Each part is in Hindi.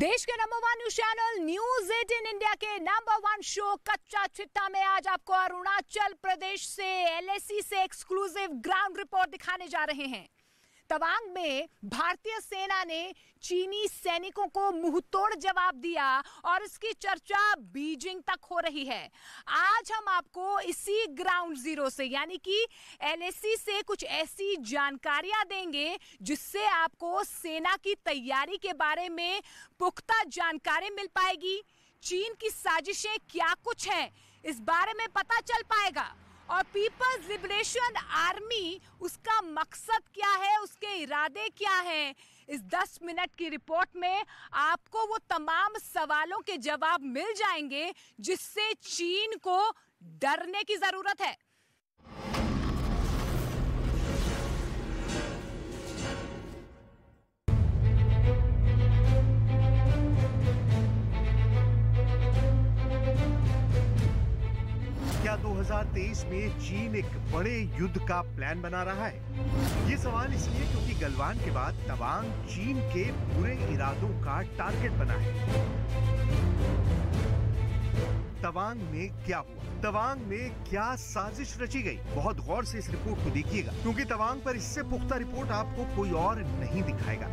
देश के number 1 news channel news 18 India के नंबर 1 शो कच्चा चिट्टा में आज आपको अरुणाचल प्रदेश से एलएसी से एक्सक्लूसिव ग्राउंड रिपोर्ट दिखाने जा रहे हैं। तवांग में भारतीय सेना ने चीनी सैनिकों को मुंहतोड़ जवाब दिया और इसकी चर्चा बीजिंग तक हो रही है। आज हम आपको इसी ग्राउंड जीरो से यानी कि एलएसी से कुछ ऐसी जानकारियां देंगे जिससे आपको सेना की तैयारी के बारे में पुख्ता जानकारी मिल पाएगी। चीन की साजिशें क्या कुछ हैं इस बारे में पता चल पाएगा और पीपल्स लिबरेशन आर्मी उसका मकसद क्या है, उसके इरादे क्या हैं। इस 10 मिनट की रिपोर्ट में आपको वो तमाम सवालों के जवाब मिल जाएंगे जिससे चीन को डरने की जरूरत है। क्या 2023 में चीन एक बड़े युद्ध का प्लान बना रहा है? ये सवाल इसलिए क्योंकि गलवान के बाद तवांग चीन के बुरे इरादों का टारगेट बना है। तवांग में क्या हुआ? तवांग में क्या साजिश रची गई? बहुत गौर से इस रिपोर्ट को देखिएगा क्योंकि तवांग पर इससे पुख्ता रिपोर्ट आपको कोई और नहीं दिखाएगा।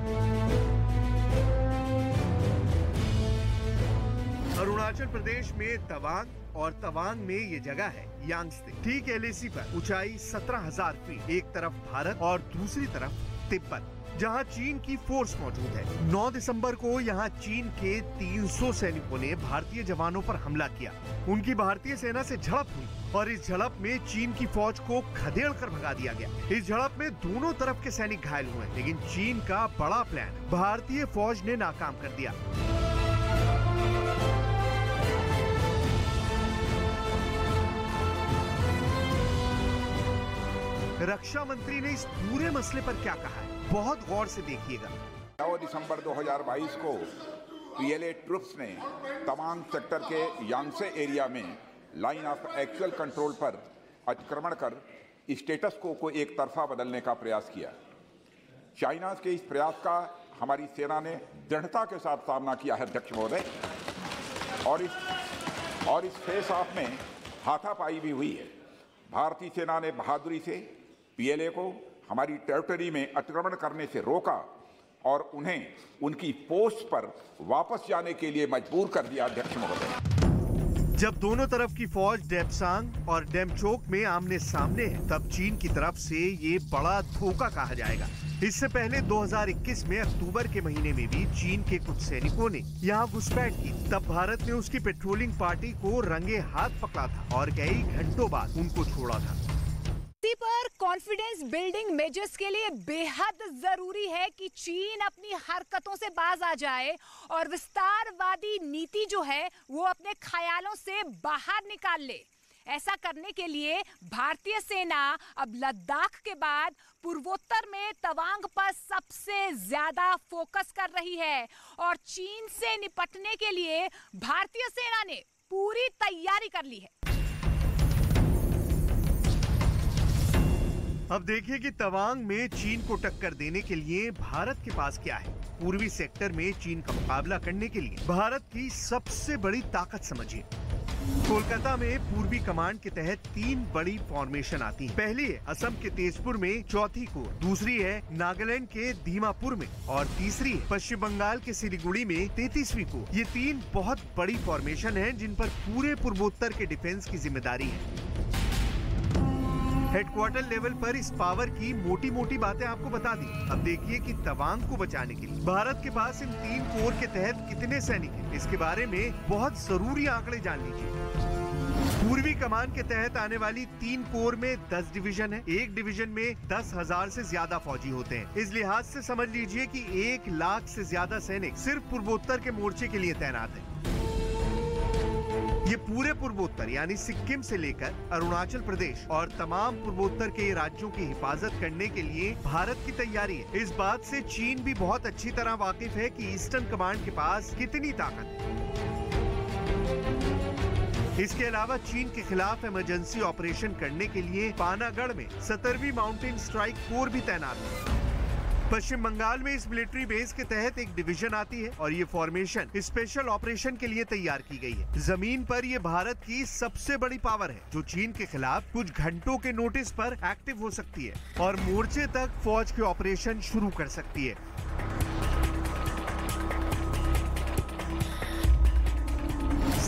अरुणाचल प्रदेश में तवांग और तवांग में ये जगह है यांगत्से, ठीक एलएसी पर, ऊंचाई 17,000 फीट। एक तरफ भारत और दूसरी तरफ तिब्बत, जहां चीन की फोर्स मौजूद है। 9 दिसंबर को यहां चीन के 300 सैनिकों ने भारतीय जवानों पर हमला किया। उनकी भारतीय सेना से झड़प हुई और इस झड़प में चीन की फौज को खदेड़ कर भगा दिया गया। इस झड़प में दोनों तरफ के सैनिक घायल हुए, लेकिन चीन का बड़ा प्लान भारतीय फौज ने नाकाम कर दिया। रक्षा मंत्री ने इस पूरे मसले पर क्या कहा है, बहुत गौर से देखिएगा। 9 दिसंबर 2022 को पीएलए ट्रुप्स ने तवांग सेक्टर के यांगत्से एरिया में लाइन ऑफ एक्चुअल कंट्रोल पर अतिक्रमण कर स्टेटस को एक तरफा बदलने का प्रयास किया। चाइना के इस प्रयास का हमारी सेना ने दृढ़ता के साथ सामना किया है अध्यक्ष महोदय, और इस फेस ऑफ में हाथापाई भी हुई है। भारतीय सेना ने बहादुरी से पीएलए को हमारी टेरिटरी में अतिक्रमण करने से रोका और उन्हें उनकी पोस्ट पर वापस जाने के लिए मजबूर कर दिया अध्यक्ष महोदय। जब दोनों तरफ की फौज डेप्सांग और डेमचोक में आमने सामने है, तब चीन की तरफ से ये बड़ा धोखा कहा जाएगा। इससे पहले 2021 में अक्टूबर के महीने में भी चीन के कुछ सैनिकों ने यहाँ घुसपैठ की। तब भारत ने उसकी पेट्रोलिंग पार्टी को रंगे हाथ पकड़ा था और कई घंटों बाद उनको छोड़ा था। पर कॉन्फिडेंस बिल्डिंग मेजर्स के लिए बेहद जरूरी है कि चीन अपनी हरकतों से बाज आ जाए और विस्तारवादी नीति जो है वो अपने ख्यालों से बाहर निकाल ले। ऐसा करने के लिए भारतीय सेना अब लद्दाख के बाद पूर्वोत्तर में तवांग पर सबसे ज्यादा फोकस कर रही है और चीन से निपटने के लिए भारतीय सेना ने पूरी तैयारी कर ली है। अब देखिए कि तवांग में चीन को टक्कर देने के लिए भारत के पास क्या है। पूर्वी सेक्टर में चीन का मुकाबला करने के लिए भारत की सबसे बड़ी ताकत समझिए। कोलकाता में पूर्वी कमांड के तहत 3 बड़ी फॉर्मेशन आती हैं। पहली है असम के तेजपुर में चौथी कोर, दूसरी है नागालैंड के दीमापुर में और तीसरी है पश्चिम बंगाल के सिलीगुड़ी में 33वीं कोर। ये 3 बहुत बड़ी फॉर्मेशन हैं जिन पर पूरे पूर्वोत्तर के डिफेंस की जिम्मेदारी है। हेडक्वार्टर लेवल पर इस पावर की मोटी मोटी बातें आपको बता दी। अब देखिए कि तवांग को बचाने के लिए भारत के पास इन 3 कोर के तहत कितने सैनिक हैं। इसके बारे में बहुत जरूरी आंकड़े जान लीजिए। पूर्वी कमान के तहत आने वाली 3 कोर में 10 डिवीजन है। एक डिवीजन में 10,000 से ज्यादा फौजी होते हैं। इस लिहाज से समझ लीजिए कि 1 लाख से ज्यादा सैनिक सिर्फ पूर्वोत्तर के मोर्चे के लिए तैनात है। ये पूरे पूर्वोत्तर यानी सिक्किम से लेकर अरुणाचल प्रदेश और तमाम पूर्वोत्तर के राज्यों की हिफाजत करने के लिए भारत की तैयारी है। इस बात से चीन भी बहुत अच्छी तरह वाकिफ है कि ईस्टर्न कमांड के पास कितनी ताकत है। इसके अलावा चीन के खिलाफ इमरजेंसी ऑपरेशन करने के लिए पानागढ़ में 17वीं माउंटेन स्ट्राइक कोर भी तैनात है। पश्चिम बंगाल में इस मिलिट्री बेस के तहत एक डिवीजन आती है और ये फॉर्मेशन स्पेशल ऑपरेशन के लिए तैयार की गई है। जमीन पर ये भारत की सबसे बड़ी पावर है जो चीन के खिलाफ कुछ घंटों के नोटिस पर एक्टिव हो सकती है और मोर्चे तक फौज के ऑपरेशन शुरू कर सकती है।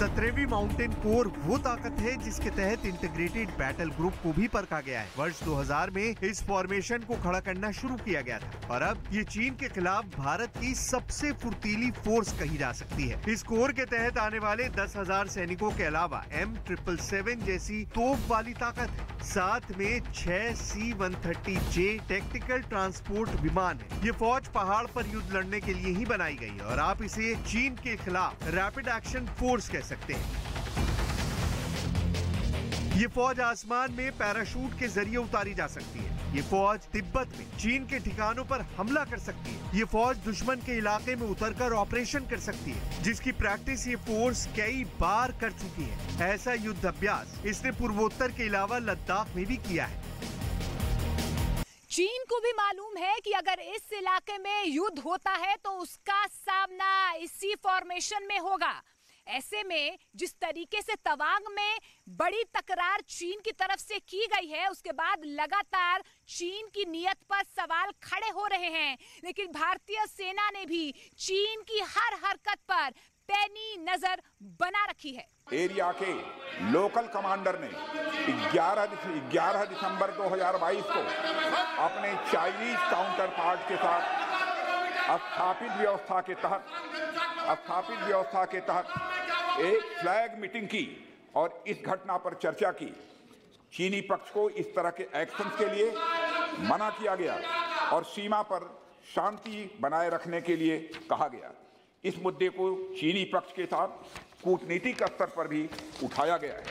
17वीं माउंटेन कोर वो ताकत है जिसके तहत इंटीग्रेटेड बैटल ग्रुप को भी परखा गया है। वर्ष 2000 में इस फॉर्मेशन को खड़ा करना शुरू किया गया था और अब ये चीन के खिलाफ भारत की सबसे फुर्तीली फोर्स कही जा सकती है। इस कोर के तहत आने वाले 10,000 सैनिकों के अलावा M777 जैसी तोप वाली ताकत है। साथ में 6 C-130J टैक्टिकल ट्रांसपोर्ट विमान है। ये फौज पहाड़ पर युद्ध लड़ने के लिए ही बनाई गई है और आप इसे चीन के खिलाफ रैपिड एक्शन फोर्स कह सकते हैं। ये फौज आसमान में पैराशूट के जरिए उतारी जा सकती है। ये फौज तिब्बत में चीन के ठिकानों पर हमला कर सकती है। ये फौज दुश्मन के इलाके में उतरकर ऑपरेशन कर सकती है, जिसकी प्रैक्टिस ये फोर्स कई बार कर चुकी है। ऐसा युद्ध अभ्यास इसने पूर्वोत्तर के अलावा लद्दाख में भी किया है। चीन को भी मालूम है कि अगर इस इलाके में युद्ध होता है तो उसका सामना इसी फॉर्मेशन में होगा। ऐसे में जिस तरीके से तवांग में बड़ी तकरार चीन की तरफ से की गई है, उसके बाद लगातार चीन की नीयत पर सवाल खड़े हो रहे हैं। लेकिन भारतीय सेना ने भी चीन की हर हरकत पर पैनी नजर बना रखी है। एरिया के लोकल कमांडर ने 11 दिसंबर 2022 को अपने चाइनीज काउंटर पार्ट के साथ स्थापित व्यवस्था के तहत एक फ्लैग मीटिंग की और इस घटना पर चर्चा की। चीनी पक्ष को इस तरह के एक्शंस के लिए मना किया गया और सीमा पर शांति बनाए रखने के लिए कहा गया। इस मुद्दे को चीनी पक्ष के साथ कूटनीतिक स्तर पर भी उठाया गया है।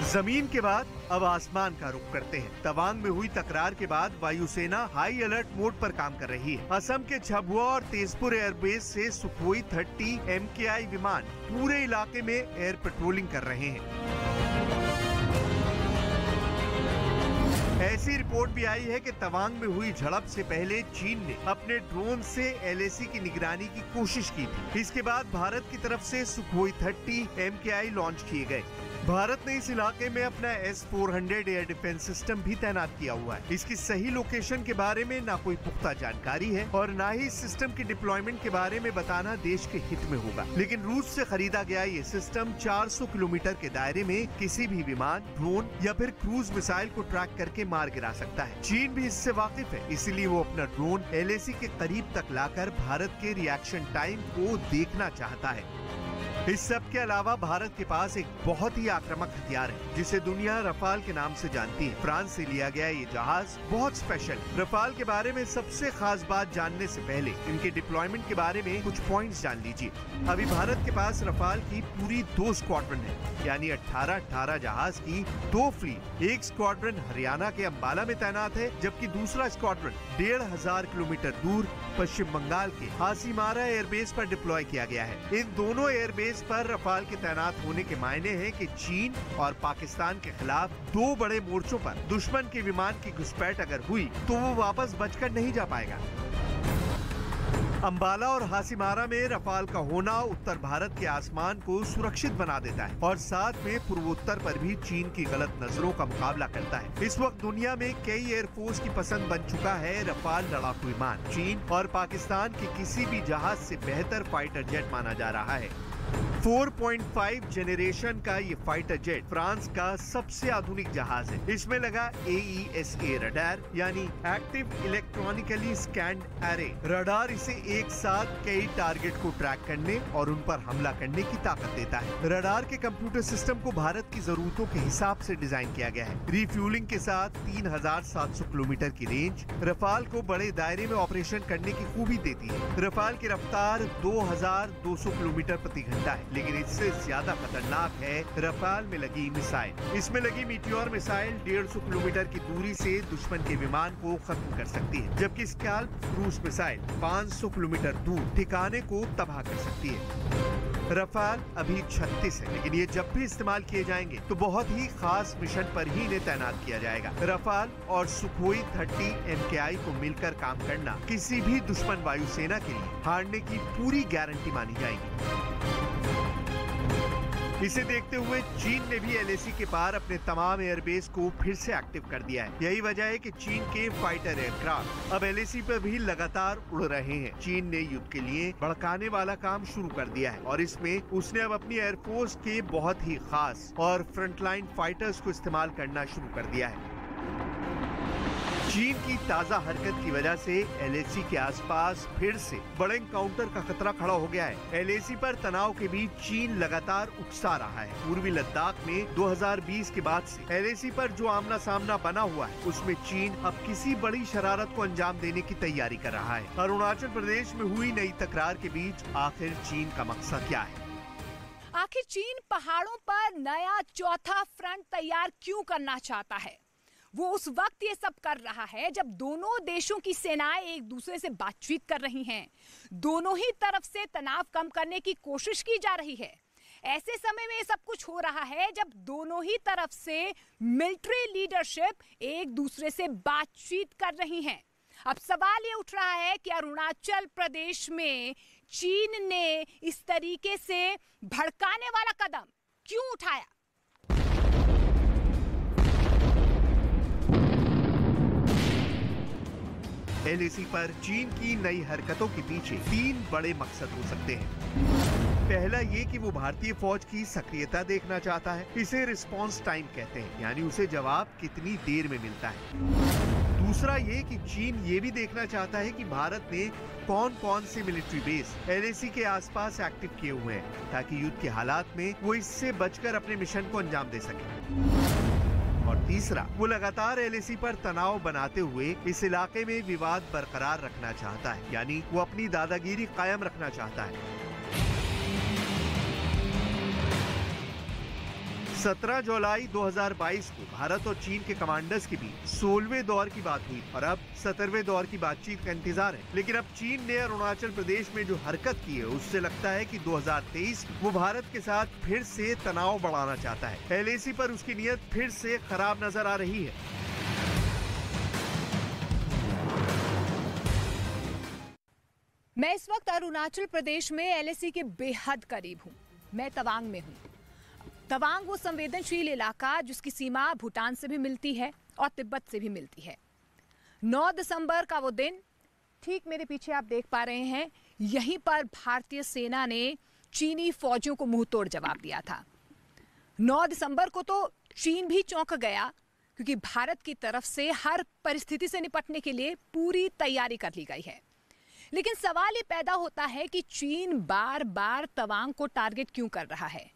जमीन के बाद अब आसमान का रुख करते हैं। तवांग में हुई तकरार के बाद वायुसेना हाई अलर्ट मोड पर काम कर रही है। असम के झाबुआ और तेजपुर एयरबेस से सुखोई 30 MKI विमान पूरे इलाके में एयर पेट्रोलिंग कर रहे हैं। ऐसी रिपोर्ट भी आई है कि तवांग में हुई झड़प से पहले चीन ने अपने ड्रोन से LAC की निगरानी की कोशिश की थी। इसके बाद भारत की तरफ से सुखोई 30 MKI लॉन्च किए गए। भारत ने इस इलाके में अपना S-400 एयर डिफेंस सिस्टम भी तैनात किया हुआ है। इसकी सही लोकेशन के बारे में ना कोई पुख्ता जानकारी है और ना ही इस सिस्टम की डिप्लॉयमेंट के बारे में बताना देश के हित में होगा। लेकिन रूस से खरीदा गया ये सिस्टम 400 किलोमीटर के दायरे में किसी भी विमान, ड्रोन या फिर क्रूज मिसाइल को ट्रैक करके मार गिरा सकता है। चीन भी इससे वाकिफ है, इसलिए वो अपना ड्रोन LAC के करीब तक लाकर भारत के रिएक्शन टाइम को देखना चाहता है। इस सब के अलावा भारत के पास एक बहुत ही आक्रामक हथियार है जिसे दुनिया रफाल के नाम से जानती है। फ्रांस से लिया गया ये जहाज बहुत स्पेशल है। रफाल के बारे में सबसे खास बात जानने से पहले इनके डिप्लॉयमेंट के बारे में कुछ पॉइंट्स जान लीजिए। अभी भारत के पास रफाल की पूरी 2 स्क्वाड्रन है, यानी 18 जहाज की 2 फ्लीट। एक स्क्वाड्रन हरियाणा के अंबाला में तैनात है, जबकि दूसरा स्क्वाड्रन 1500 किलोमीटर दूर पश्चिम बंगाल के हासीमारा एयरबेस पर डिप्लॉय किया गया है। इन दोनों एयरबेस पर रफाल के तैनात होने के मायने हैं कि चीन और पाकिस्तान के खिलाफ 2 बड़े मोर्चों पर दुश्मन के विमान की घुसपैठ अगर हुई तो वो वापस बचकर नहीं जा पाएगा। अंबाला और हासीमारा में रफाल का होना उत्तर भारत के आसमान को सुरक्षित बना देता है और साथ में पूर्वोत्तर पर भी चीन की गलत नजरों का मुकाबला करता है। इस वक्त दुनिया में कई एयरफोर्स की पसंद बन चुका है रफाल लड़ाकू विमान। चीन और पाकिस्तान के किसी भी जहाज से बेहतर फाइटर जेट माना जा रहा है। 4.5 जेनरेशन का ये फाइटर जेट फ्रांस का सबसे आधुनिक जहाज है। इसमें लगा AESA रडार, यानी active electronically scanned array. Radar इसे एक साथ कई टारगेट को ट्रैक करने और उन पर हमला करने की ताकत देता है। रडार के कंप्यूटर सिस्टम को भारत की जरूरतों के हिसाब से डिजाइन किया गया है। रिफ्यूलिंग के साथ 3700 किलोमीटर की रेंज रफाल को बड़े दायरे में ऑपरेशन करने की खूबी देती है। रफाल की रफ्तार 2200 किलोमीटर प्रति घंटा है, लेकिन इससे ज्यादा खतरनाक है रफाल में लगी मिसाइल। इसमें लगी मीटियोर मिसाइल 150 किलोमीटर की दूरी से दुश्मन के विमान को खत्म कर सकती है, जबकि स्कैल्प क्रूज मिसाइल 500 किलोमीटर दूर ठिकाने को तबाह कर सकती है। रफाल अभी 36 है, लेकिन ये जब भी इस्तेमाल किए जाएंगे तो बहुत ही खास मिशन पर ही इन्हें तैनात किया जाएगा। रफाल और सुखोई 30 MKI को मिलकर काम करना किसी भी दुश्मन वायुसेना के लिए हारने की पूरी गारंटी मानी जाएगी। इसे देखते हुए चीन ने भी LAC के पार अपने तमाम एयरबेस को फिर से एक्टिव कर दिया है। यही वजह है कि चीन के फाइटर एयरक्राफ्ट अब LAC पर भी लगातार उड़ रहे हैं। चीन ने युद्ध के लिए भड़काने वाला काम शुरू कर दिया है और इसमें उसने अब अपनी एयरफोर्स के बहुत ही खास और फ्रंटलाइन फाइटर्स को इस्तेमाल करना शुरू कर दिया है। चीन की ताजा हरकत की वजह से LAC के आसपास फिर से बड़े एनकाउंटर का खतरा खड़ा हो गया है। LAC पर तनाव के बीच चीन लगातार उकसा रहा है। पूर्वी लद्दाख में 2020 के बाद से LAC पर जो आमना सामना बना हुआ है, उसमें चीन अब किसी बड़ी शरारत को अंजाम देने की तैयारी कर रहा है। अरुणाचल प्रदेश में हुई नई तकरार के बीच आखिर चीन का मकसद क्या है? आखिर चीन पहाड़ों पर नया चौथा फ्रंट तैयार क्यों करना चाहता है? वो उस वक्त ये सब कर रहा है जब दोनों देशों की सेनाएं एक दूसरे से बातचीत कर रही हैं। दोनों ही तरफ से तनाव कम करने की कोशिश की जा रही है। ऐसे समय में ये सब कुछ हो रहा है जब दोनों ही तरफ से मिलिट्री लीडरशिप एक दूसरे से बातचीत कर रही हैं। अब सवाल ये उठ रहा है कि अरुणाचल प्रदेश में चीन ने इस तरीके से भड़काने वाला कदम क्यों उठाया? LAC पर चीन की नई हरकतों के पीछे 3 बड़े मकसद हो सकते हैं। पहला ये कि वो भारतीय फौज की सक्रियता देखना चाहता है। इसे रिस्पांस टाइम कहते हैं, यानी उसे जवाब कितनी देर में मिलता है। दूसरा ये कि चीन ये भी देखना चाहता है कि भारत ने कौन कौन से मिलिट्री बेस LAC के आसपास एक्टिव किए हुए हैं, ताकि युद्ध के हालात में वो इससे बचकर अपने मिशन को अंजाम दे सके। और तीसरा, वो लगातार LAC पर तनाव बनाते हुए इस इलाके में विवाद बरकरार रखना चाहता है, यानी वो अपनी दादागिरी कायम रखना चाहता है। 17 जुलाई 2022 को भारत और चीन के कमांडर्स के बीच 16वें दौर की बात हुई और अब 17वें दौर की बातचीत का इंतजार है। लेकिन अब चीन ने अरुणाचल प्रदेश में जो हरकत की है, उससे लगता है कि 2023 वो भारत के साथ फिर से तनाव बढ़ाना चाहता है। LAC पर उसकी नीयत फिर से खराब नजर आ रही है। मैं इस वक्त अरुणाचल प्रदेश में LAC के बेहद करीब हूँ। मैं तवांग में हूँ। तवांग वो संवेदनशील इलाका जिसकी सीमा भूटान से भी मिलती है और तिब्बत से भी मिलती है। 9 दिसंबर का वो दिन, ठीक मेरे पीछे आप देख पा रहे हैं, यहीं पर भारतीय सेना ने चीनी फौजियों को मुंहतोड़ जवाब दिया था। 9 दिसंबर को तो चीन भी चौंक गया, क्योंकि भारत की तरफ से हर परिस्थिति से निपटने के लिए पूरी तैयारी कर ली गई है। लेकिन सवाल ये पैदा होता है कि चीन बार बार तवांग को टारगेट क्यों कर रहा है?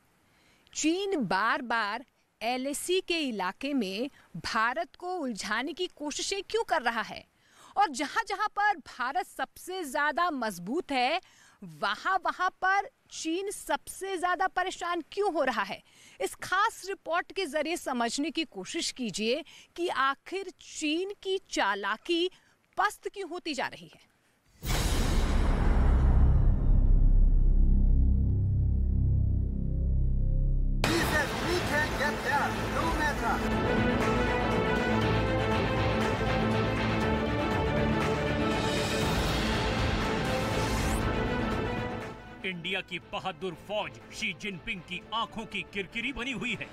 चीन बार बार LAC के इलाके में भारत को उलझाने की कोशिशें क्यों कर रहा है? और जहां जहां पर भारत सबसे ज्यादा मजबूत है, वहां पर चीन सबसे ज्यादा परेशान क्यों हो रहा है? इस खास रिपोर्ट के जरिए समझने की कोशिश कीजिए कि आखिर चीन की चालाकी पस्त क्यों होती जा रही है। इंडिया की बहादुर फौज शी जिनपिंग की आंखों की किरकिरी बनी हुई है।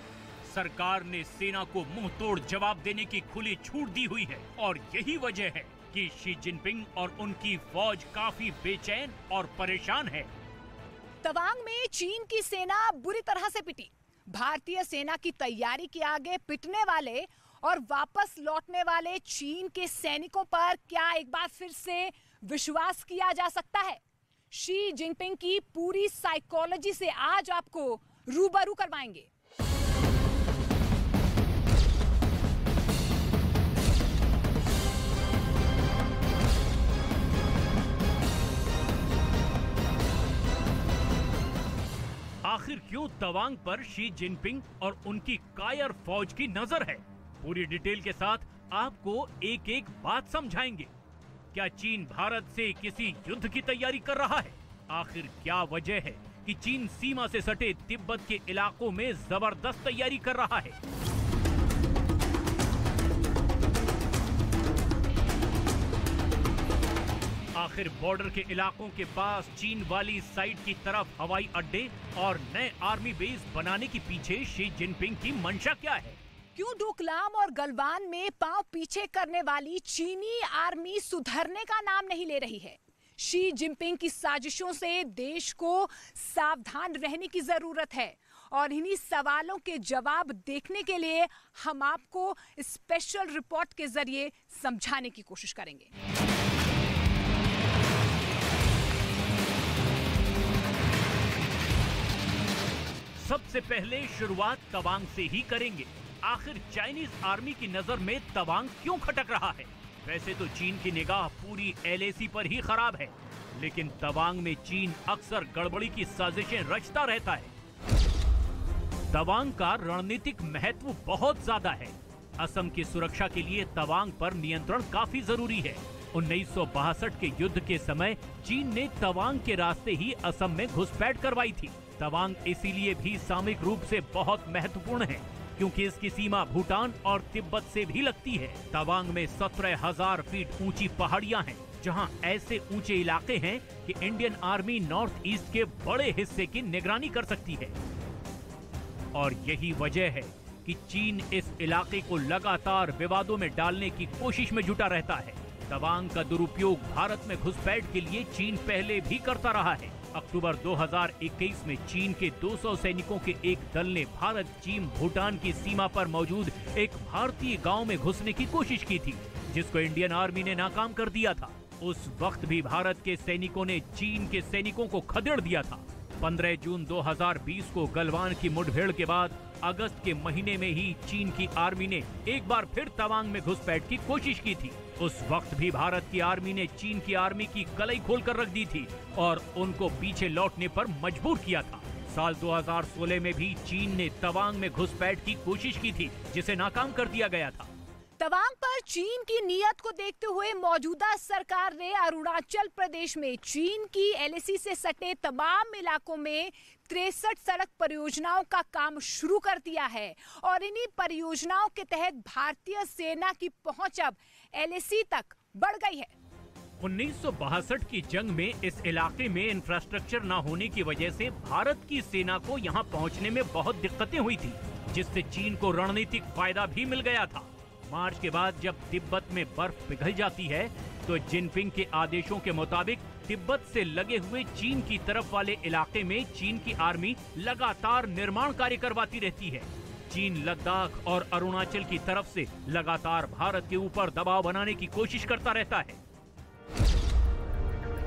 सरकार ने सेना को मुंह तोड़ जवाब देने की खुली छूट दी हुई है और यही वजह है कि शी जिनपिंग और उनकी फौज काफी बेचैन और परेशान है। तवांग में चीन की सेना बुरी तरह से पिटी। भारतीय सेना की तैयारी के आगे पिटने वाले और वापस लौटने वाले चीन के सैनिकों पर क्या एक बार फिर से विश्वास किया जा सकता है? शी जिनपिंग की पूरी साइकोलॉजी से आज आपको रूबरू करवाएंगे। आखिर क्यों तवांग पर शी जिनपिंग और उनकी कायर फौज की नजर है? पूरी डिटेल के साथ आपको एक एक बात समझाएंगे। क्या चीन भारत से किसी युद्ध की तैयारी कर रहा है? आखिर क्या वजह है कि चीन सीमा से सटे तिब्बत के इलाकों में जबरदस्त तैयारी कर रहा है। आखिर बॉर्डर के इलाकों के पास चीन वाली साइड की तरफ हवाई अड्डे और नए आर्मी बेस बनाने के पीछे शी जिनपिंग की मंशा क्या है? क्यों डोकलाम और गलवान में पांव पीछे करने वाली चीनी आर्मी सुधरने का नाम नहीं ले रही है? शी जिनपिंग की साजिशों से देश को सावधान रहने की जरूरत है और इन्हीं सवालों के जवाब देखने के लिए हम आपको स्पेशल रिपोर्ट के जरिए समझाने की कोशिश करेंगे। सबसे पहले शुरुआत तवांग से ही करेंगे। आखिर चाइनीज आर्मी की नजर में तवांग क्यों खटक रहा है? वैसे तो चीन की निगाह पूरी LAC पर ही खराब है, लेकिन तवांग में चीन अक्सर गड़बड़ी की साजिशें रचता रहता है। तवांग का रणनीतिक महत्व बहुत ज्यादा है। असम की सुरक्षा के लिए तवांग पर नियंत्रण काफी जरूरी है। 1962 के युद्ध के समय चीन ने तवांग के रास्ते ही असम में घुसपैठ करवाई थी। तवांग इसीलिए भी सामरिक रूप से बहुत महत्वपूर्ण है क्योंकि इसकी सीमा भूटान और तिब्बत से भी लगती है। तवांग में 17,000 फीट ऊंची पहाड़ियां हैं, जहां ऐसे ऊंचे इलाके हैं कि इंडियन आर्मी नॉर्थ ईस्ट के बड़े हिस्से की निगरानी कर सकती है। और यही वजह है कि चीन इस इलाके को लगातार विवादों में डालने की कोशिश में जुटा रहता है। तवांग का दुरुपयोग भारत में घुसपैठ के लिए चीन पहले भी करता रहा है। अक्टूबर 2021 में चीन के 200 सैनिकों के एक दल ने भारत चीन भूटान की सीमा पर मौजूद एक भारतीय गांव में घुसने की कोशिश की थी, जिसको इंडियन आर्मी ने नाकाम कर दिया था। उस वक्त भी भारत के सैनिकों ने चीन के सैनिकों को खदेड़ दिया था। 15 जून 2020 को गलवान की मुठभेड़ के बाद अगस्त के महीने में ही चीन की आर्मी ने एक बार फिर तवांग में घुसपैठ की कोशिश की थी। उस वक्त भी भारत की आर्मी ने चीन की आर्मी की कलाई खोलकर रख दी थी और उनको पीछे लौटने पर मजबूर किया था। साल 2016 में भी चीन ने तवांग में घुसपैठ की कोशिश की थी, जिसे नाकाम कर दिया गया था। तवांग पर चीन की नीयत को देखते हुए मौजूदा सरकार ने अरुणाचल प्रदेश में चीन की LAC से सटे तमाम इलाकों में 63 सड़क परियोजनाओं का काम शुरू कर दिया है और इन्हीं परियोजनाओं के तहत भारतीय सेना की पहुंच अब LAC तक बढ़ गई है। 1962 की जंग में इस इलाके में इंफ्रास्ट्रक्चर न होने की वजह से भारत की सेना को यहां पहुंचने में बहुत दिक्कतें हुई थी, जिससे चीन को रणनीतिक फायदा भी मिल गया था। मार्च के बाद जब तिब्बत में बर्फ पिघल जाती है तो जिनपिंग के आदेशों के मुताबिक तिब्बत से लगे हुए चीन की तरफ वाले इलाके में चीन की आर्मी लगातार निर्माण कार्य करवाती रहती है। चीन लद्दाख और अरुणाचल की तरफ से लगातार भारत के ऊपर दबाव बनाने की कोशिश करता रहता है।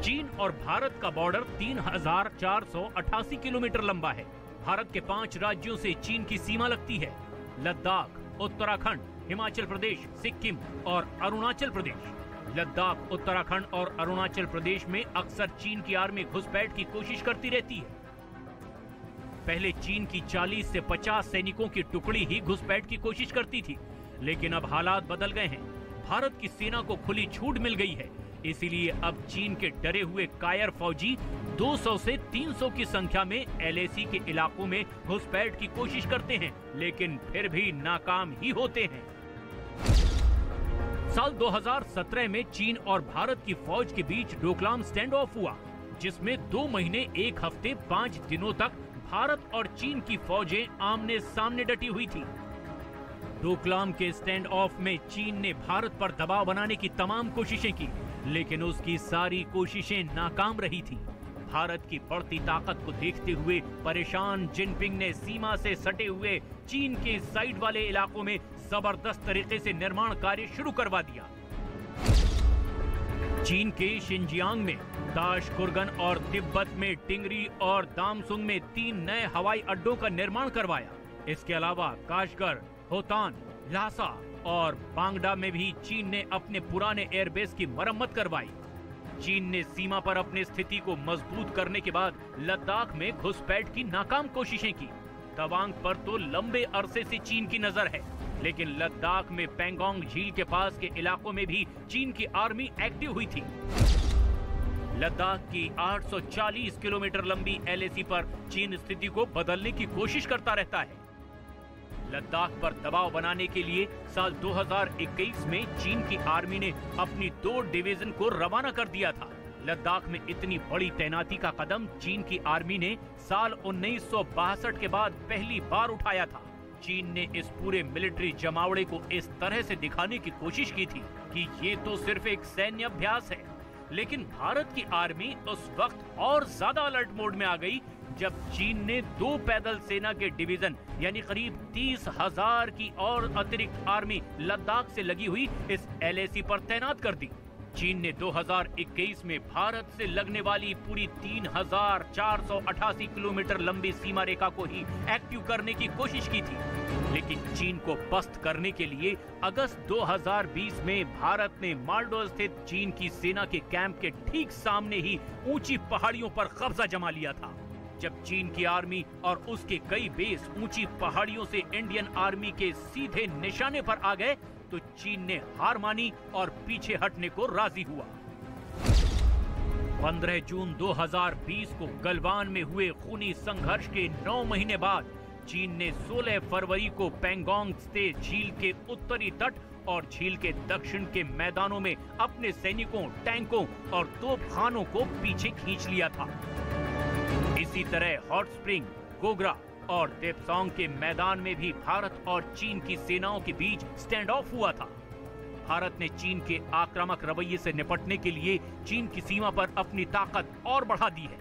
चीन और भारत का बॉर्डर 3,488 किलोमीटर लंबा है। भारत के 5 राज्यों से चीन की सीमा लगती है: लद्दाख, उत्तराखंड, हिमाचल प्रदेश, सिक्किम और अरुणाचल प्रदेश। लद्दाख, उत्तराखंड और अरुणाचल प्रदेश में अक्सर चीन की आर्मी घुसपैठ की कोशिश करती रहती है। पहले चीन की 40 से 50 सैनिकों की टुकड़ी ही घुसपैठ की कोशिश करती थी, लेकिन अब हालात बदल गए हैं। भारत की सेना को खुली छूट मिल गई है, इसीलिए अब चीन के डरे हुए कायर फौजी 200 से 300 की संख्या में LAC के इलाकों में घुसपैठ की कोशिश करते हैं, लेकिन फिर भी नाकाम ही होते हैं। साल 2017 में चीन और भारत की फौज के बीच डोकलाम स्टैंड ऑफ हुआ, जिसमें 2 महीने 1 हफ्ते 5 दिनों तक भारत और चीन की फौजें आमने सामने डटी हुई थी। डोकलाम के स्टैंड ऑफ में चीन ने भारत पर दबाव बनाने की तमाम कोशिशें की, लेकिन उसकी सारी कोशिशें नाकाम रही थी। भारत की बढ़ती ताकत को देखते हुए परेशान जिनपिंग ने सीमा से सटे हुए चीन के साइड वाले इलाकों में जबरदस्त तरीके से निर्माण कार्य शुरू करवा दिया। चीन के शिनजियांग में, ताशकुरगन और तिब्बत में टिंगरी और दामसुंग में 3 नए हवाई अड्डों का निर्माण करवाया। इसके अलावा काशगर, होतान, ल्हासा और बांगडा में भी चीन ने अपने पुराने एयरबेस की मरम्मत करवाई। चीन ने सीमा पर अपनी स्थिति को मजबूत करने के बाद लद्दाख में घुसपैठ की नाकाम कोशिशें की। तवांग पर तो लंबे अरसे से चीन की नजर है, लेकिन लद्दाख में पैंगोंग झील के पास के इलाकों में भी चीन की आर्मी एक्टिव हुई थी। लद्दाख की 840 किलोमीटर लंबी एलएसी पर चीन स्थिति को बदलने की कोशिश करता रहता है। लद्दाख पर दबाव बनाने के लिए साल 2021 में चीन की आर्मी ने अपनी 2 डिवीजन को रवाना कर दिया था। लद्दाख में इतनी बड़ी तैनाती का कदम चीन की आर्मी ने साल 1962 के बाद पहली बार उठाया था। चीन ने इस पूरे मिलिट्री जमावड़े को इस तरह से दिखाने की कोशिश की थी कि ये तो सिर्फ एक सैन्य अभ्यास है, लेकिन भारत की आर्मी उस वक्त और ज्यादा अलर्ट मोड में आ गई जब चीन ने 2 पैदल सेना के डिवीजन यानी करीब 30,000 की और अतिरिक्त आर्मी लद्दाख से लगी हुई इस एलएसी पर तैनात कर दी। चीन ने 2021 में भारत से लगने वाली पूरी 3,488 किलोमीटर लंबी सीमा रेखा को ही एक्टिव करने की कोशिश की थी, लेकिन चीन को पस्त करने के लिए अगस्त 2020 में भारत ने मालडो स्थित चीन की सेना के कैंप के ठीक सामने ही ऊंची पहाड़ियों पर कब्जा जमा लिया था। जब चीन की आर्मी और उसके कई बेस ऊंची पहाड़ियों से इंडियन आर्मी के सीधे निशाने पर आ गए तो चीन ने हार मानी और पीछे हटने को राजी हुआ। 15 जून 2020 को गलवान में हुए खूनी संघर्ष के 9 महीने बाद चीन ने 16 फरवरी को पैंगोंग स्ते झील के उत्तरी तट और झील के दक्षिण के मैदानों में अपने सैनिकों, टैंकों और तोपखानों को पीछे खींच लिया था। इसी तरह हॉट स्प्रिंग, गोगरा और देपसोंग के मैदान में भी भारत और चीन की सेनाओं के बीच स्टैंड ऑफ हुआ था। भारत ने चीन के आक्रामक रवैये से निपटने के लिए चीन की सीमा पर अपनी ताकत और बढ़ा दी है।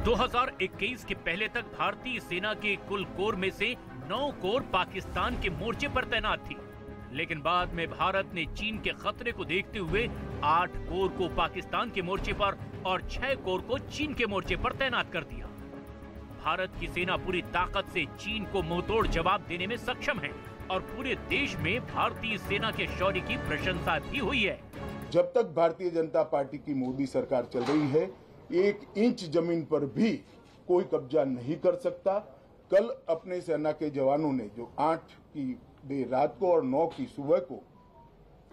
2021 के पहले तक भारतीय सेना के कुल कोर में से 9 कोर पाकिस्तान के मोर्चे पर तैनात थी, लेकिन बाद में भारत ने चीन के खतरे को देखते हुए 8 कोर को पाकिस्तान के मोर्चे पर और 6 कोर को चीन के मोर्चे पर तैनात कर दिया। भारत की सेना पूरी ताकत से चीन को मुंहतोड़ जवाब देने में सक्षम है और पूरे देश में भारतीय सेना के शौर्य की प्रशंसा भी हुई है। जब तक भारतीय जनता पार्टी की मोदी सरकार चल रही है, 1 इंच जमीन पर भी कोई कब्जा नहीं कर सकता। कल अपने सेना के जवानों ने जो 8 की देर रात को और 9 की सुबह को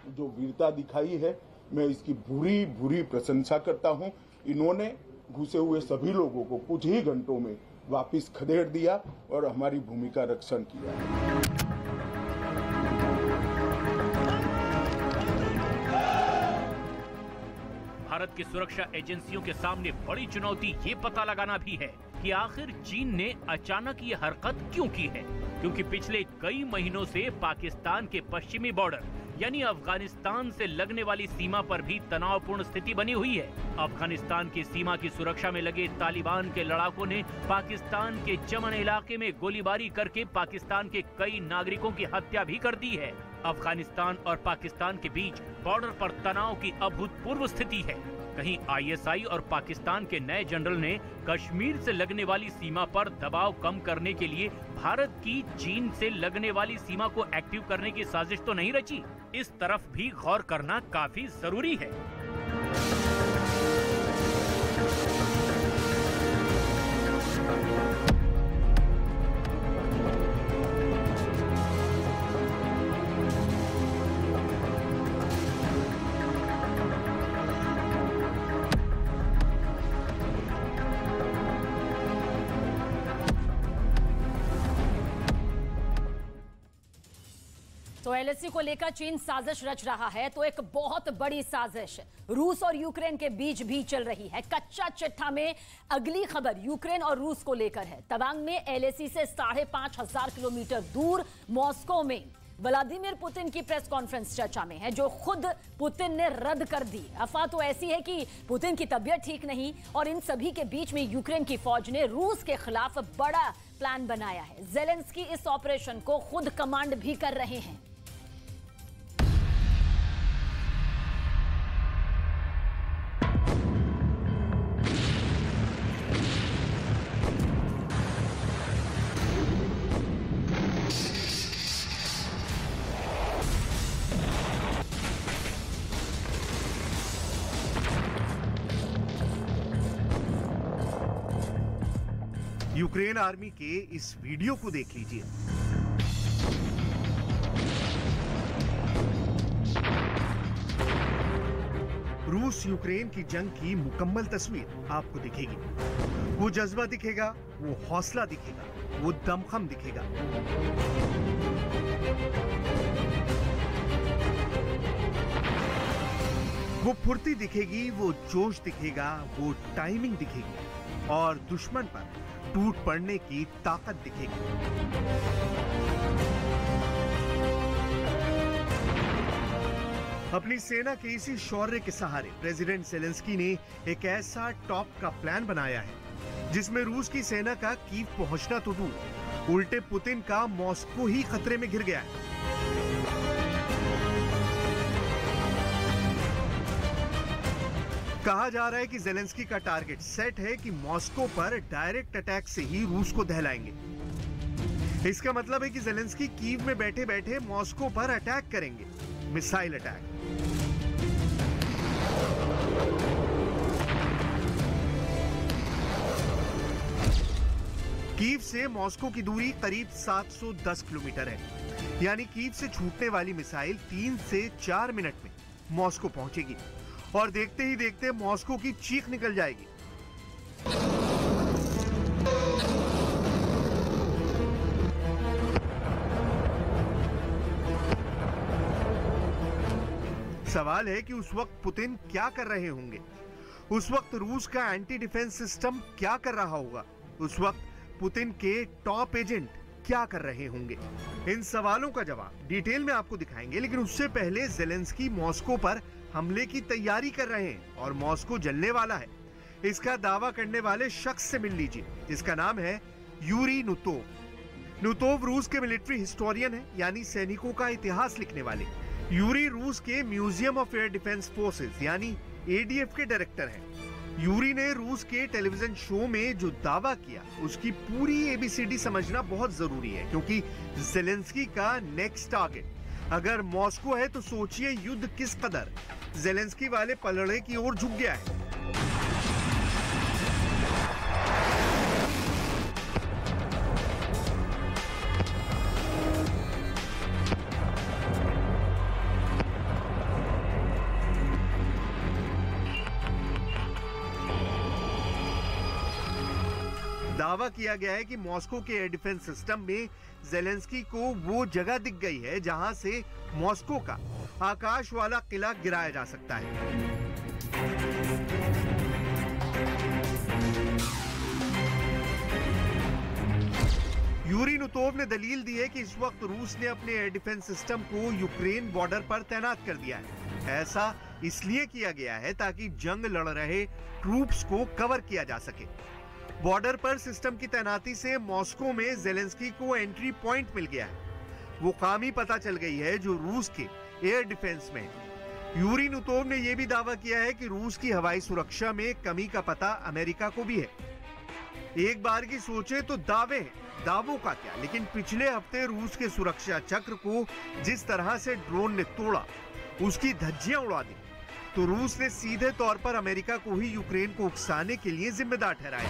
जो वीरता दिखाई है, मैं इसकी भूरी भूरी प्रशंसा करता हूं। इन्होंने घुसे हुए सभी लोगों को कुछ ही घंटों में वापस खदेड़ दिया और हमारी भूमि का रक्षण किया। भारत की सुरक्षा एजेंसियों के सामने बड़ी चुनौती ये पता लगाना भी है कि आखिर चीन ने अचानक ये हरकत क्यों की है, क्योंकि पिछले कई महीनों से पाकिस्तान के पश्चिमी बॉर्डर यानी अफगानिस्तान से लगने वाली सीमा पर भी तनावपूर्ण स्थिति बनी हुई है। अफगानिस्तान की सीमा की सुरक्षा में लगे तालिबान के लड़ाकों ने पाकिस्तान के चमन इलाके में गोलीबारी करके पाकिस्तान के कई नागरिकों की हत्या भी कर दी है। अफगानिस्तान और पाकिस्तान के बीच बॉर्डर पर तनाव की अभूतपूर्व स्थिति है। कहीं आईएसआई और पाकिस्तान के नए जनरल ने कश्मीर से लगने वाली सीमा पर दबाव कम करने के लिए भारत की चीन से लगने वाली सीमा को एक्टिव करने की साजिश तो नहीं रची। इस तरफ भी गौर करना काफी जरूरी है। तो एलएसी को लेकर चीन साजिश रच रहा है, तो एक बहुत बड़ी साजिश रूस और यूक्रेन के बीच भी चल रही है। कच्चा चिट्ठा में अगली खबर यूक्रेन और रूस को लेकर है। तवांग में एलएसी से 5,500 किलोमीटर दूर मॉस्को में व्लादिमीर पुतिन की प्रेस कॉन्फ्रेंस चर्चा में है, जो खुद पुतिन ने रद्द कर दी। अफवाह तो ऐसी है कि पुतिन की तबीयत ठीक नहीं, और इन सभी के बीच में यूक्रेन की फौज ने रूस के खिलाफ बड़ा प्लान बनाया है। जेलेंस्की इस ऑपरेशन को खुद कमांड भी कर रहे हैं। यूक्रेन आर्मी के इस वीडियो को देख लीजिए। रूस यूक्रेन की जंग की मुकम्मल तस्वीर आपको दिखेगी। वो जज्बा दिखेगा, वो हौसला दिखेगा, वो दमखम दिखेगा। वो फुर्ती दिखेगी, वो जोश दिखेगा, वो टाइमिंग दिखेगी और दुश्मन पर टूट पड़ने की ताकत दिखेगी। अपनी सेना के इसी शौर्य के सहारे प्रेसिडेंट ज़ेलेंस्की ने एक ऐसा टॉप का प्लान बनाया है जिसमें रूस की सेना का कीव पहुंचना तो दूर, उल्टे पुतिन का मॉस्को ही खतरे में घिर गया है। कहा जा रहा है कि ज़ेलेंस्की का टारगेट सेट है कि मॉस्को पर डायरेक्ट अटैक से ही रूस को दहलाएंगे। इसका मतलब है कि ज़ेलेंस्की कीव में बैठे बैठे मॉस्को पर अटैक करेंगे, मिसाइल अटैक। कीव से मॉस्को की दूरी करीब 710 किलोमीटर है, यानी कीव से छूटने वाली मिसाइल 3 से 4 मिनट में मॉस्को पहुंचेगी और देखते ही देखते मॉस्को की चीख निकल जाएगी। सवाल है कि उस वक्त पुतिन क्या कर रहे होंगे, उस वक्त रूस का एंटी डिफेंस सिस्टम क्या कर रहा होगा, उस वक्त पुतिन के टॉप एजेंट क्या कर रहे होंगे। इन सवालों का जवाब डिटेल में आपको दिखाएंगे, लेकिन उससे पहले ज़ेलेंस्की मॉस्को पर हमले की तैयारी कर रहे हैं और मॉस्को जलने वाला है, इसका दावा करने वाले शख्स से मिल लीजिए, जिसका नाम है यूरी नुतोव। नुतोव रूस के मिलिट्री हिस्टोरियन है, यानी सैनिकों का इतिहास लिखने वाले। यूरी रूस के museum of air defence forces यानी एडीएफ के डायरेक्टर हैं। यूरी ने रूस के टेलीविजन शो में जो दावा किया उसकी पूरी एबीसीडी समझना बहुत जरूरी है, क्योंकि ज़ेलेंस्की का नेक्स्ट टारगेट अगर मॉस्को है तो सोचिए युद्ध किस कदर ज़ेलेंस्की वाले पलड़े की ओर झुक गया है। दावा किया गया है कि मॉस्को के एयर डिफेंस सिस्टम में ज़ेलेंस्की को वो जगह दिख गई है जहां से मॉस्को का आकाश वाला किला गिराया जा सकता है। यूरी नुतोव ने दलील दी है कि इस वक्त रूस ने अपने एयर डिफेंस सिस्टम को यूक्रेन बॉर्डर पर तैनात कर दिया है। ऐसा इसलिए किया गया है ताकि जंग लड़ रहे ट्रूप्स को कवर किया जा सके। बॉर्डर पर सिस्टम की तैनाती से मॉस्को में ज़ेलेंस्की को एंट्री पॉइंट मिल गया है, वो खामी पता चल गई है जो रूस के एयर डिफेंस में है। यूरी नुतोव ने यह भी दावा किया है कि रूस की हवाई सुरक्षा में कमी का पता अमेरिका को भी है। एक बार की सोचे तो दावे हैं, दावों का क्या, लेकिन पिछले हफ्ते रूस के सुरक्षा चक्र को जिस तरह से ड्रोन ने तोड़ा, उसकी धज्जियां उड़ा दी, तो रूस ने सीधे तौर पर अमेरिका को ही यूक्रेन को उकसाने के लिए जिम्मेदार ठहराया।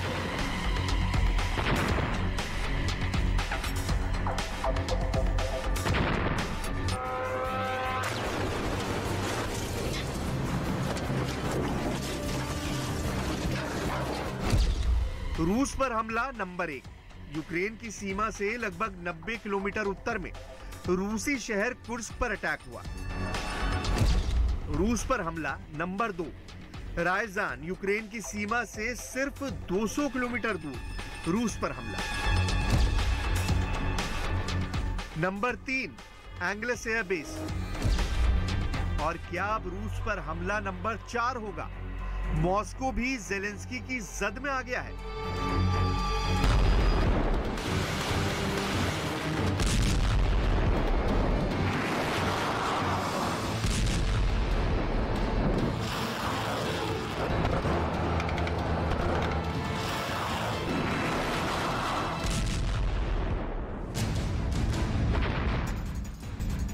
रूस पर हमला नंबर 1। यूक्रेन की सीमा से लगभग 90 किलोमीटर उत्तर में रूसी शहर कुर्स्क पर अटैक हुआ। रूस पर हमला नंबर 2। रायजान यूक्रेन की सीमा से सिर्फ 200 किलोमीटर दूर रूस पर हमला। Number 3 Engels air base. और क्या अब रूस पर हमला नंबर 4 होगा? मॉस्को भी ज़ेलेंस्की की जद में आ गया है।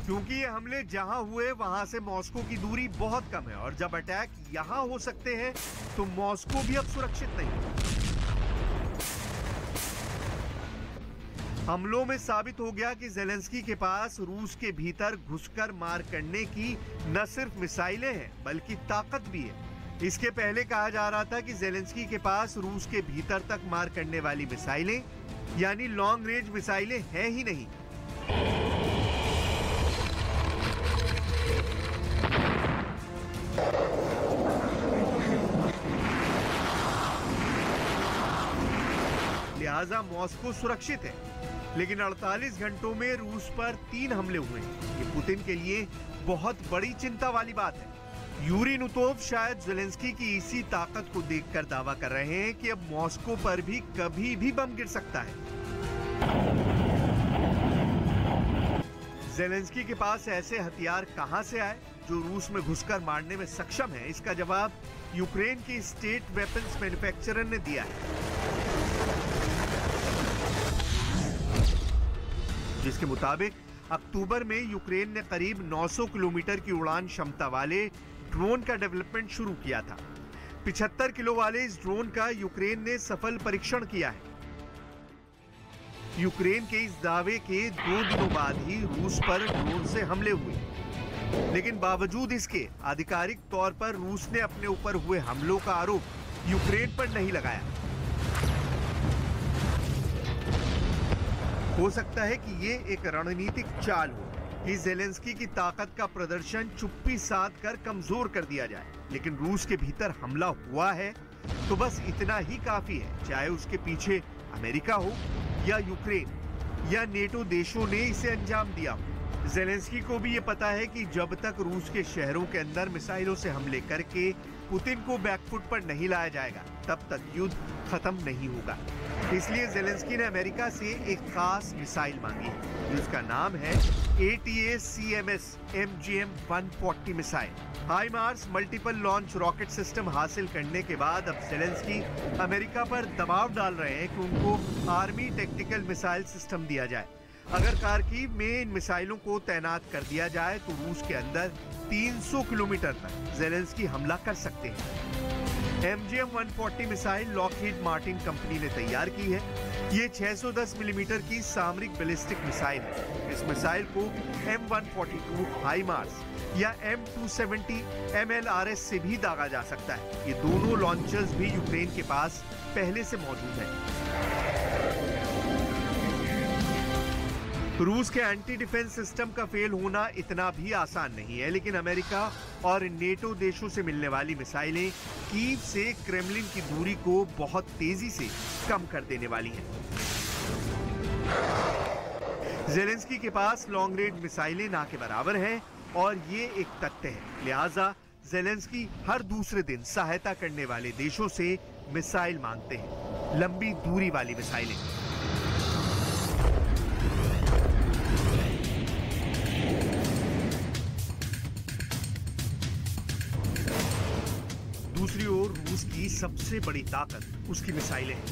क्योंकि ये हमले जहां हुए वहां से मॉस्को की दूरी बहुत कम है और जब अटैक यहां हो सकते हैं तो मॉस्को भी अब सुरक्षित नहीं। हमलों में साबित हो गया कि ज़ेलेंस्की के पास रूस के भीतर घुसकर मार करने की न सिर्फ मिसाइलें हैं बल्कि ताकत भी है। इसके पहले कहा जा रहा था कि ज़ेलेंस्की के पास रूस के भीतर तक मार करने वाली मिसाइलें यानी लॉन्ग रेंज मिसाइलें हैं ही नहीं। लिहाजा मॉस्को सुरक्षित है, लेकिन 48 घंटों में रूस पर 3 हमले हुए हैं। ये पुतिन के लिए बहुत बड़ी चिंता वाली बात है। यूरी नुतोव शायद ज़ेलेंस्की की इसी ताकत को देखकर दावा कर रहे हैं कि अब मॉस्को पर भी कभी भी बम गिर सकता है। ज़ेलेंस्की के पास ऐसे हथियार कहां से आए जो रूस में घुसकर मारने में सक्षम है? इसका जवाब यूक्रेन के स्टेट वेपन्स मैन्युफैक्चरर ने दिया है, जिसके मुताबिक अक्टूबर में यूक्रेन ने करीब 900 किलोमीटर की उड़ान क्षमता वाले ड्रोन का डेवलपमेंट शुरू किया था। 75 किलो वाले इस ड्रोन का यूक्रेन ने सफल परीक्षण किया है। यूक्रेन के इस दावे के 2 दिनों बाद ही रूस पर ड्रोन से हमले हुए, लेकिन बावजूद इसके आधिकारिक तौर पर रूस ने अपने ऊपर हुए हमलों का आरोप यूक्रेन पर नहीं लगाया। हो सकता है कि ये एक रणनीतिक चाल हो कि ज़ेलेंस्की की ताकत का प्रदर्शन चुप्पी साध कर कमजोर कर दिया जाए, लेकिन रूस के भीतर हमला हुआ है तो बस इतना ही काफी है, चाहे उसके पीछे अमेरिका हो या यूक्रेन या नेटो देशों ने इसे अंजाम दिया हो। ज़ेलेंस्की को भी ये पता है कि जब तक रूस के शहरों के अंदर मिसाइलों से हमले करके पुतिन को बैकफुट पर नहीं लाया जाएगा, तब तक युद्ध खत्म नहीं होगा। इसलिए ज़ेलेंस्की ने अमेरिका से एक खास मिसाइल मांगी है, जिसका नाम है ATACMS MGM-140 missile. HIMARS multiple launch rocket system हासिल करने के बाद अब ज़ेलेंस्की अमेरिका पर दबाव डाल रहे हैं कि उनको आर्मी टेक्टिकल मिसाइल सिस्टम दिया जाए। अगर खार्किव में इन मिसाइलों को तैनात कर दिया जाए तो रूस के अंदर 300 किलोमीटर तक ज़ेलेंस्की हमला कर सकते हैं। MGM-140 missile Lockheed Martin company ने तैयार की है। ये 610 मिलीमीटर की सामरिक बैलिस्टिक मिसाइल है। इस मिसाइल को M142 हाइमार्स या M270 MLRS से भी दागा जा सकता है। ये दोनों लॉन्चर्स भी यूक्रेन के पास पहले से मौजूद हैं। रूस के एंटी डिफेंस सिस्टम का फेल होना इतना भी आसान नहीं है, लेकिन अमेरिका और नेटो देशों से मिलने वाली मिसाइलें कीव से क्रेमलिन की दूरी को बहुत तेजी से कम कर देने वाली हैं। ज़ेलेंस्की के पास लॉन्ग रेंज मिसाइलें ना के बराबर हैं और ये एक तथ्य है। लिहाजा ज़ेलेंस्की हर दूसरे दिन सहायता करने वाले देशों से मिसाइल मांगते हैं, लंबी दूरी वाली मिसाइलें। दूसरी ओर रूस की सबसे बड़ी ताकत उसकी मिसाइलें हैं।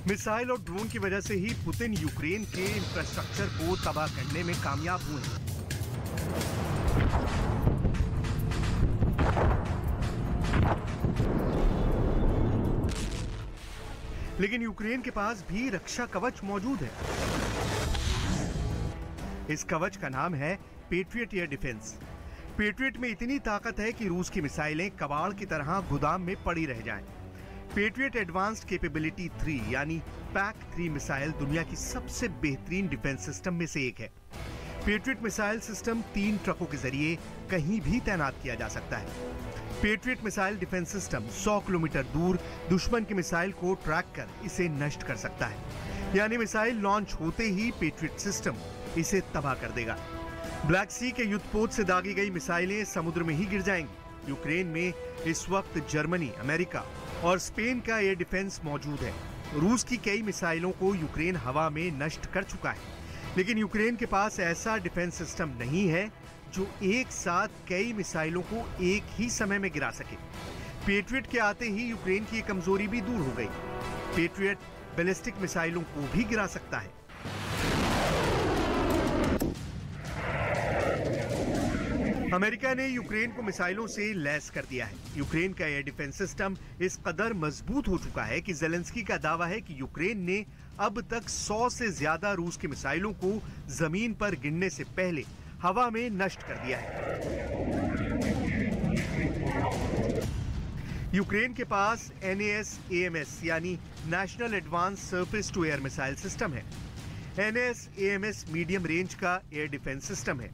मिसाइल और ड्रोन की वजह से ही पुतिन यूक्रेन के इंफ्रास्ट्रक्चर को तबाह करने में कामयाब हुए हैं। लेकिन यूक्रेन के पास भी रक्षा कवच मौजूद है। इस कवच का नाम है पेट्रियट एयर डिफेंस। पेट्रियट में इतनी ताकत है कि रूस की मिसाइलें कबाड़ की तरह गोदाम में पड़ी रह जाएं। पेट्रियट एडवांस्ड कैपेबिलिटी 3 यानी PAC-3 मिसाइल दुनिया की सबसे बेहतरीन डिफेंस सिस्टम में से एक है। पेट्रियट मिसाइल सिस्टम 3 ट्रकों के जरिए कहीं भी तैनात किया जा सकता है। Patriot missile defence system 100 kilometre दूर दुश्मन की मिसाइल को ट्रैक कर इसे नष्ट कर सकता है, यानी मिसाइल लॉन्च होते ही पेट्रियट सिस्टम इसे तबाह कर देगा। ब्लैक सी के युद्धपोत से दागी गई मिसाइलें समुद्र में ही गिर जाएंगी। यूक्रेन में इस वक्त जर्मनी, अमेरिका और स्पेन का एयर डिफेंस मौजूद है। रूस की कई मिसाइलों को यूक्रेन हवा में नष्ट कर चुका है, लेकिन यूक्रेन के पास ऐसा डिफेंस सिस्टम नहीं है जो एक साथ कई मिसाइलों को एक ही समय में गिरा सके। पेट्रियट के आते ही यूक्रेन की कमजोरी भी दूर हो गई। पेट्रियट बैलिस्टिक मिसाइलों को भी गिरा सकता है। अमेरिका ने यूक्रेन को मिसाइलों से लैस कर दिया है। यूक्रेन का एयर डिफेंस सिस्टम इस कदर मजबूत हो चुका है कि जेलेंस्की का दावा है कि यूक्रेन ने अब तक 100 से ज्यादा रूस की मिसाइलों को जमीन पर गिरने से पहले हवा में नष्ट कर दिया है। यूक्रेन के पास NASAMS यानी national advance surface to air missile system है। NASAMS मीडियम रेंज का एयर डिफेंस सिस्टम है।